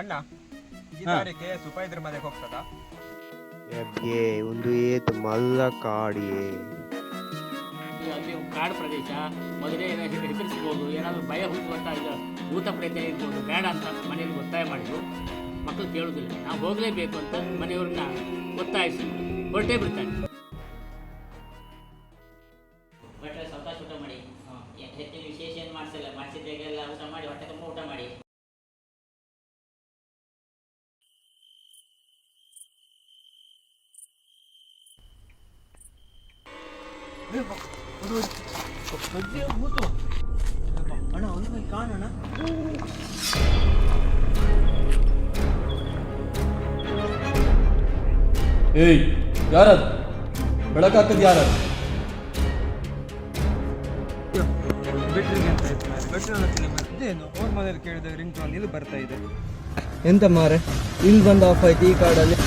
ಅಣ್ಣ ಈ ತಾರೀಕೆ ಸುಪೈದ್ರ ಮನೆಗೆ ಹೋಗ್ತದಾ? ಎಬ್ಗೆ ಒಂದು ಏತು ಮಲ್ಲ ಕಾಡಿಯೇ ಅಲ್ಲಿ ಕಾಡು ಪ್ರದೇಶ ಮೊದಲೇ ಹೆದರಿಸ್ಬೋದು, ಏನಾದರೂ ಭಯ ಹುಟ್ಟುವಂಥ ಇದು ಭೂತ ಪ್ರೇತ ಇರ್ಬೋದು, ಬೇಡ ಅಂತ ಮನೆಯಲ್ಲಿ ಒತ್ತಾಯ ಮಾಡಿದ್ರು. ಮಕ್ಕಳು ಕೇಳೋದಿಲ್ಲ, ನಾವು ಹೋಗಲೇಬೇಕು ಅಂತ ಮನೆಯವ್ರನ್ನ ಒತ್ತಾಯಿಸಿ ಹೊರಟೇ ಬಿಡ್ತಾರೆ. ಭಟ್ರೆ ಸಾವಕಾಶ ಊಟ ಮಾಡಿ, ಹೆಚ್ಚಿನ ವಿಶೇಷ ಏನು ಮಾಡಿಸಿಲ್ಲ, ಮಾಡಿಸಿದ್ದಾಗೆಲ್ಲ ಊಟ ಮಾಡಿ ಹೊಟ್ಟೆ ತುಂಬ ಊಟ ಮಾಡಿ. ಅಣ್ಣ ಒಂದು ಕಾಣೋಣ. ಏಯ್ ಯಾರದು? ಬೆಳಕಾಕದ್ ಯಾರದು? ಬೆಟ್ರಿಗೆ ಅಂತ ಇತ್ತು ಮಾರೆ, ಬೆಟ್ರನ್ನ ಇದೇನು ಅವ್ರ ಮನೇಲಿ ಕೇಳಿದಾಗ ರಿಂಗ್ ಟೋನ್ ಇಲ್ಲಿ ಬರ್ತಾ ಇದೆ. ಎಂತ ಮಾರೆ ಇಲ್ಲಿ ಬಂದು ಆಫ್ ಆಯ್ತು ಈ ಕಾಡಲ್ಲಿ.